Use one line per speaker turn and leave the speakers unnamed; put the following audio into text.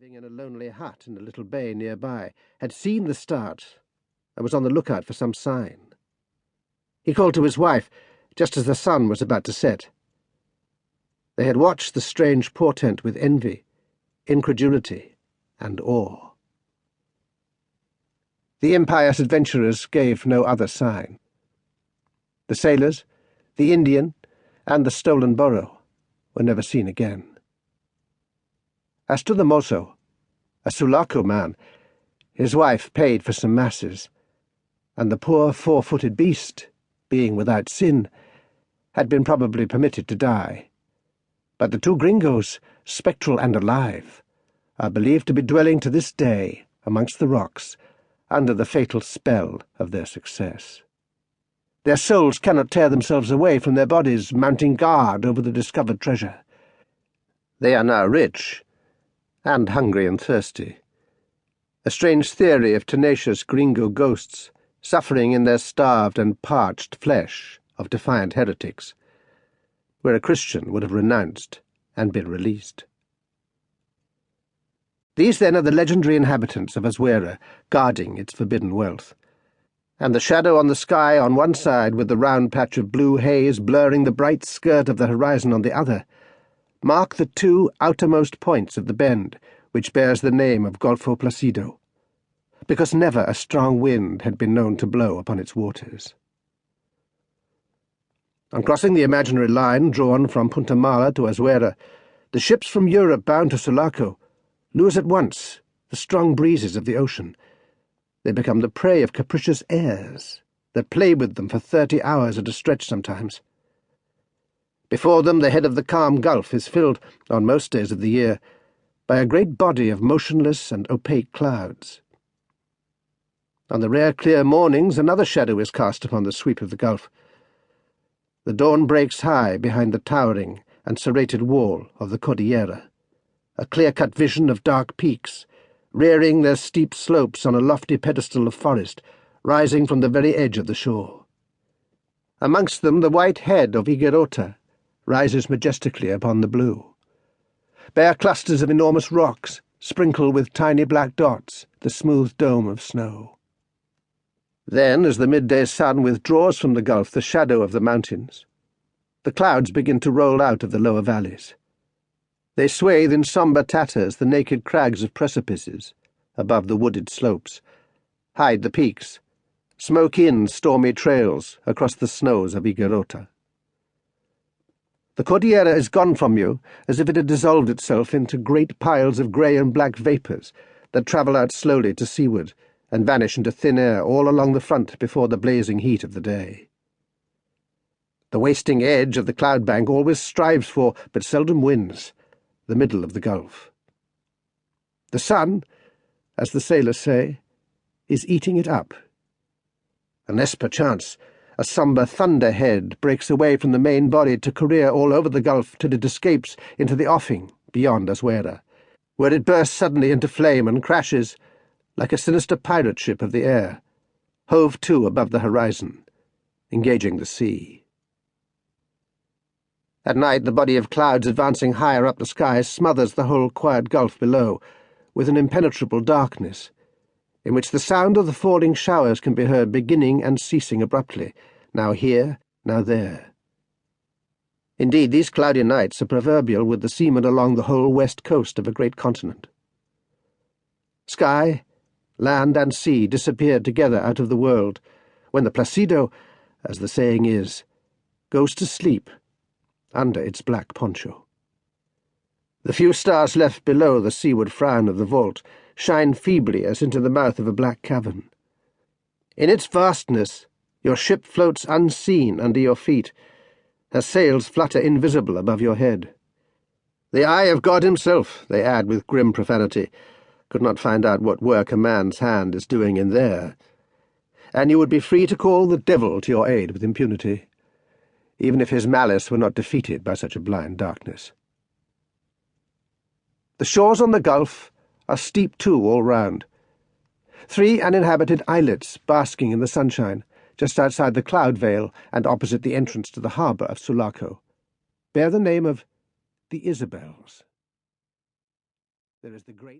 living in a lonely hut in a little bay nearby, had seen the start and was on the lookout for some sign. He called to his wife just as the sun was about to set. They had watched the strange portent with envy, incredulity, and awe. The impious adventurers gave no other sign. The sailors, the Indian, and the stolen burro were never seen again. As to the mozo, a Sulaco man, his wife paid for some masses, and the poor four-footed beast, being without sin, had been probably permitted to die. But the two gringos, spectral and alive, are believed to be dwelling to this day amongst the rocks, under the fatal spell of their success. Their souls cannot tear themselves away from their bodies, mounting guard over the discovered treasure. They are now rich, and hungry and thirsty. A strange theory of tenacious gringo ghosts, suffering in their starved and parched flesh of defiant heretics, where a Christian would have renounced and been released. These, then, are the legendary inhabitants of Azuera, guarding its forbidden wealth. And the shadow on the sky on one side, with the round patch of blue haze blurring the bright skirt of the horizon on the other, mark the two outermost points of the bend, which bears the name of Golfo Placido, because never a strong wind had been known to blow upon its waters. On crossing the imaginary line drawn from Punta Mala to Azuera, the ships from Europe bound to Sulaco lose at once the strong breezes of the ocean. They become the prey of capricious airs that play with them for 30 hours at a stretch sometimes. Before them the head of the calm gulf is filled, on most days of the year, by a great body of motionless and opaque clouds. On the rare clear mornings another shadow is cast upon the sweep of the gulf. The dawn breaks high behind the towering and serrated wall of the Cordillera, a clear-cut vision of dark peaks, rearing their steep slopes on a lofty pedestal of forest, rising from the very edge of the shore. Amongst them the white head of Higuerota rises majestically upon the blue. Bare clusters of enormous rocks sprinkle with tiny black dots the smooth dome of snow. Then, as the midday sun withdraws from the gulf the shadow of the mountains, the clouds begin to roll out of the lower valleys. They swathe in sombre tatters the naked crags of precipices above the wooded slopes, hide the peaks, smoke in stormy trails across the snows of Higuerota. The Cordillera is gone from you as if it had dissolved itself into great piles of grey and black vapours that travel out slowly to seaward and vanish into thin air all along the front before the blazing heat of the day. The wasting edge of the cloud bank always strives for, but seldom wins, the middle of the gulf. The sun, as the sailors say, is eating it up, unless perchance a sombre thunderhead breaks away from the main body to career all over the gulf till it escapes into the offing beyond Azuera, where it bursts suddenly into flame and crashes, like a sinister pirate ship of the air, hove to above the horizon, engaging the sea. At night the body of clouds advancing higher up the sky smothers the whole quiet gulf below with an impenetrable darkness, in which the sound of the falling showers can be heard beginning and ceasing abruptly, now here, now there. Indeed, these cloudy nights are proverbial with the seamen along the whole west coast of a great continent. Sky, land, and sea disappeared together out of the world, when the Placido, as the saying is, goes to sleep under its black poncho. The few stars left below the seaward frown of the vault shine feebly as into the mouth of a black cavern. In its vastness your ship floats unseen under your feet, her sails flutter invisible above your head. The eye of God himself, they add with grim profanity, could not find out what work a man's hand is doing in there, and you would be free to call the devil to your aid with impunity, even if his malice were not defeated by such a blind darkness. The shores on the gulf are steep too all round. 3 uninhabited islets basking in the sunshine, just outside the cloud veil and opposite the entrance to the harbour of Sulaco, bear the name of the Isabels. There is the great